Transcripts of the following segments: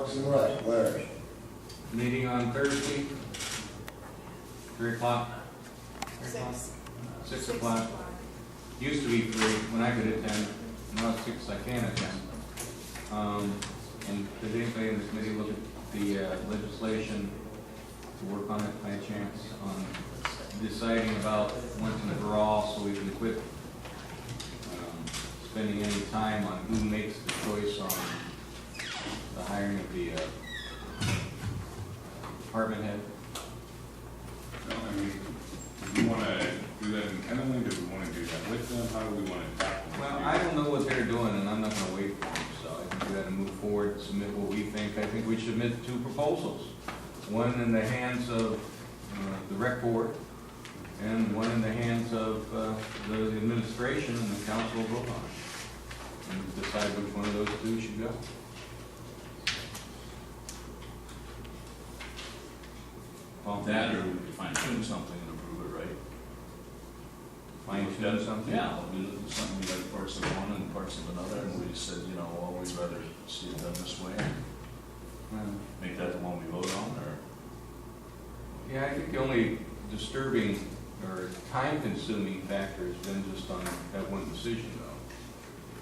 Parks and Rec, Larry. Meeting on Thursday, 3 o'clock. 6. 6 o'clock. Used to be 3 when I could attend. Now it's 6 I can attend. And did anybody in the committee look at the legislation to work on it by chance on deciding about once and for all so we can quit spending any time on who makes the choice on the hiring of the department head? No, I mean, do we want to do that independently? Do we want to do that with them? How do we want to tackle it? Well, I don't know what they're doing, and I'm not going to wait for them, so I think we got to move forward, submit what we think. I think we should submit 2 proposals. One in the hands of the rec board, and one in the hands of the administration, and the council will vote on it. And decide which one of those 2 should go. Well, That, or we could fine tune something and approve it, right? fine tune something? Yeah, we looked at something, we like parts of one and parts of another, and we said, you know, well, we'd rather see it done this way, and make that the one we vote on, or? Yeah, I think the only disturbing or time-consuming factor has been just on that one decision, though.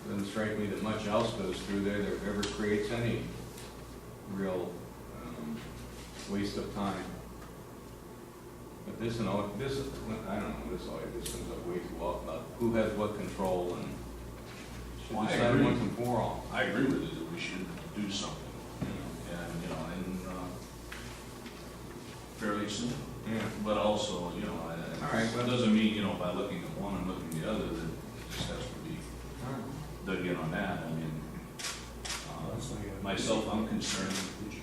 It doesn't strike me that much else goes through there that ever creates any real waste of time. But this and all, this, I don't know, this always just comes up way too often about who has what control and should Well, I decide agree. once and for all. I agree with you that we should do something, and, fairly soon. Yeah. But also, All right, that well- doesn't mean, by looking at one and looking at the other, that it just has to be dug in on that. I mean, myself, I'm concerned we've got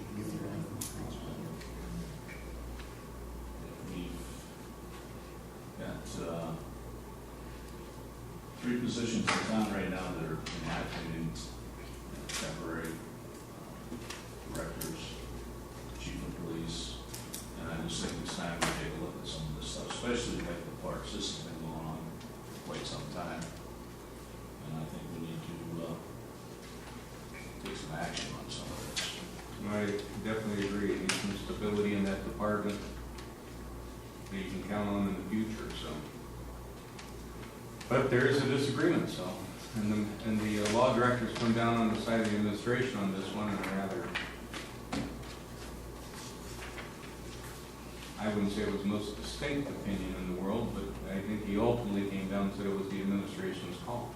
3 positions in town right now that are, in my opinion, temporary directors, chief of police, and I just think it's time we take a look at some of this stuff, especially like the parks. This has been going on for quite some time, and I think we need to take some action on some of this. I definitely agree. Need some stability in that department that you can count on in the future, so. But there is a disagreement, so, and the law directors come down on the side of the administration on this one, and rather, I wouldn't say it was the most distinct opinion in the world, but I think he ultimately came down and said it was the administration's call.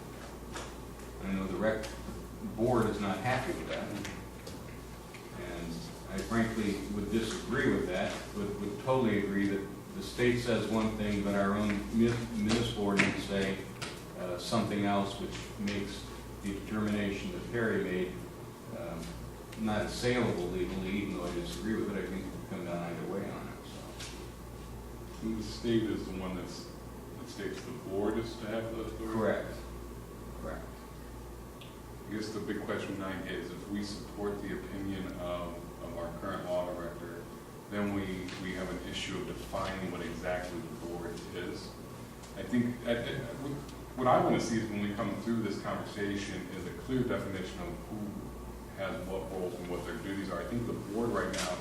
I know the rec board is not happy with that, and I frankly would disagree with that, would totally agree that the state says one thing, but our own municipal ordinance say something else, which makes the determination that Perry made not assailable legally, even though I disagree with it. I think it would come down either way on it. So. The state is the one that states the board is to have the authority? Correct. Correct. I guess the big question I get is if we support the opinion of our current law director, then we have an issue of defining what exactly the board is. I think what I want to see is when we come through this conversation is a clear definition of who has what roles and what their duties are. I think the board right now,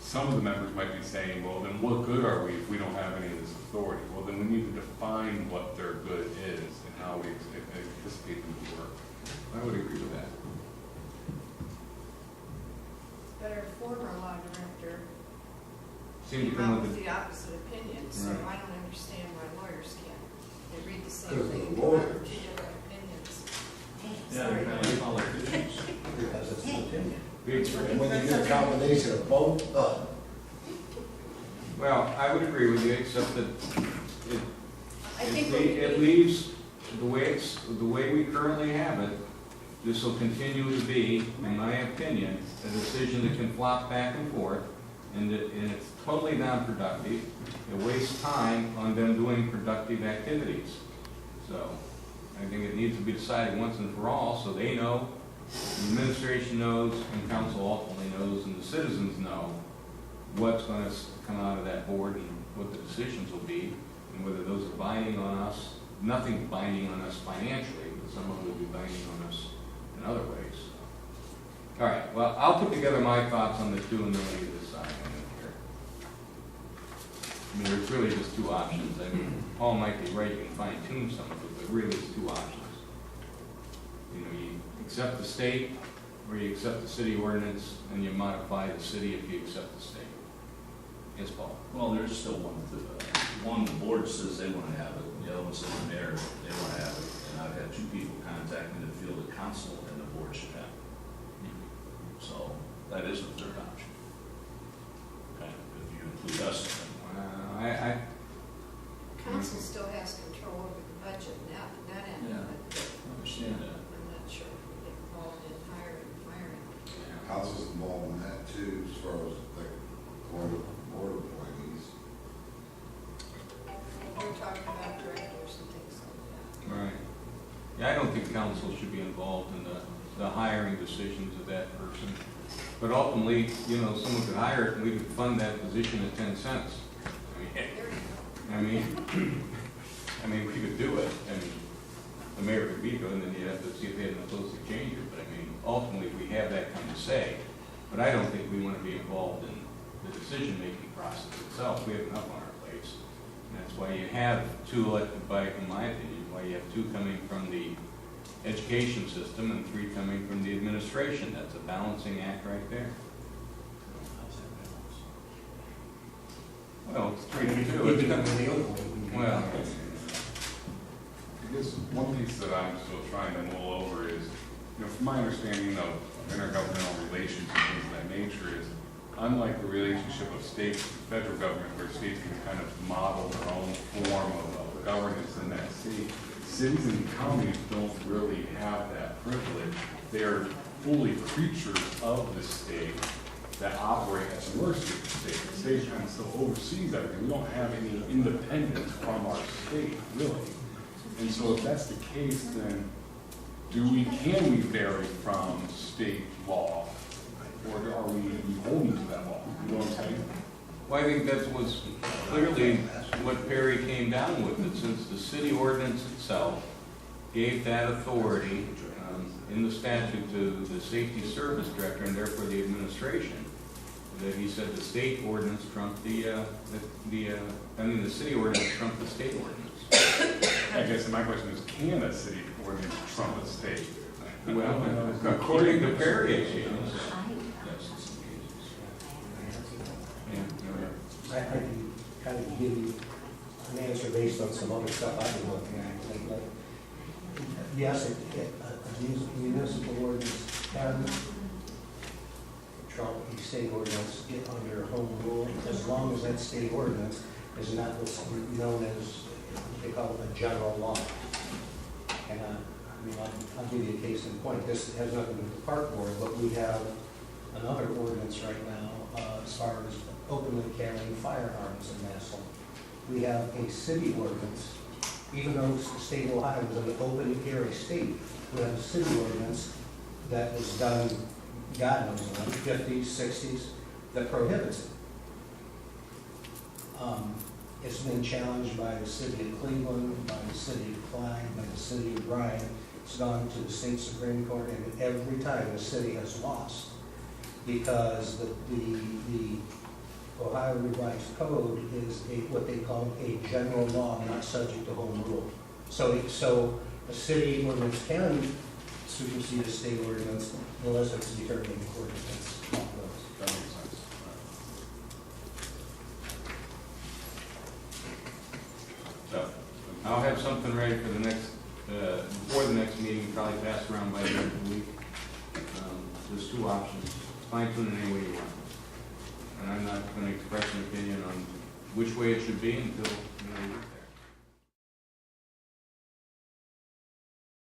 some of the members might be saying, well, then what good are we if we don't have any of this authority? Well, then we need to define what their good is and how we anticipate them to work. I would agree with that. But our former law director Seemed to came come out with with the opposite opinion, so Right. I don't understand why lawyers can't. They read the same Because thing, they're but have lawyers. 2 different opinions. Yeah, they're kind of like politicians. Because it's an opinion. It's And when you get a combination of both, Well, I would agree with you, except that I think it leaves the way we currently have it. This will continue to be, in my opinion, a decision that can flop back and forth, and it's totally non-productive. It wastes time on them doing productive activities. So I think it needs to be decided once and for all, so they know, the administration knows, and council ultimately knows, and the citizens know what's going to come out of that board and what the decisions will be, and whether those are binding on us. Nothing binding on us financially, but some of it will be binding on us in other ways. All right, well, I'll put together my thoughts on the two and then we can decide on it here. I mean, there's really just two options. I mean, Paul might be right, you can fine tune some of it, but really it's two options. You know, you accept the state, or you accept the city ordinance, and you modify the city if you accept the state. Yes, Paul? Well, there's still one, the board says they want to have it, the other one says the mayor, they want to have it. And I've had two people contact me that feel the council and the board should have it. So that is the third option. Okay, if you include us. Council still has control over the budget, that end of it. I understand that. I'm not sure if we get involved in hiring and firing. Council's involved in that too, as far as like board employees. We're talking about directors and things like that. Right. Yeah, I don't think council should be involved in the hiring decisions of that person. But ultimately, you know, someone could hire it and we could fund that position at 10 cents. I mean, we could do it. I mean, the mayor could veto it and then you'd have to see if they had an opposed to change it. But I mean, ultimately, we have that kind of say. But I don't think we want to be involved in the decision-making process itself. We have enough on our plates. And that's why you have two elected by, in my opinion, why you have two coming from the education system and three coming from the administration. That's a balancing act right there. Well, it's 3-2. Well, I guess one piece that I'm still trying to mull over is, you know, from my understanding of intergovernmental relations and things of that nature is, unlike the relationship of states and federal government, where states can kind of model their own form of governance in that state, cities and counties don't really have that privilege. They're fully creatures of the state that operate at the mercy of the state. The state kind of still oversees everything. We don't have any independence from our state, really. And so if that's the case, then can we vary from state law? Or are we beholden to that law? You know what I'm saying? well, I think that was clearly what Perry came down with, that since the city ordinance itself gave that authority in the statute to the safety service director and therefore the administration, that he said the state ordinance trumped the city ordinance trumped the state ordinance. I guess my question is, can a city ordinance trump a state? Well, according to Perry, it is. I can kind of give you an answer based on some other stuff I've been looking at. Like, yes, a municipal ordinance can trump a state ordinance under home rule, as long as that state ordinance is not what's known as, they call it a general law. And I mean, I'll give you a case in point. This has nothing to do with the park board, but we have another ordinance right now as far as openly carrying firearms in Nassau. We have a city ordinance, even though the state of Ohio is an open carry state, we have a city ordinance that was done, God knows when, 50s, 60s, that prohibits it. It's been challenged by the city of Cleveland, by the city of Clyde, by the city of Bryan. It's gone to the state Supreme Court, and every time the city has lost, because the Ohio Revised Code is what they call a general law, not subject to home rule. So a city ordinance can supersede a state ordinance unless it's determined in court against all those. That makes sense. So, I'll have something ready for the next, before the next meeting, probably pass around by the end of the week. There's two options, fine tune it any way you want. And I'm not going to express an opinion on which way it should be until, you know,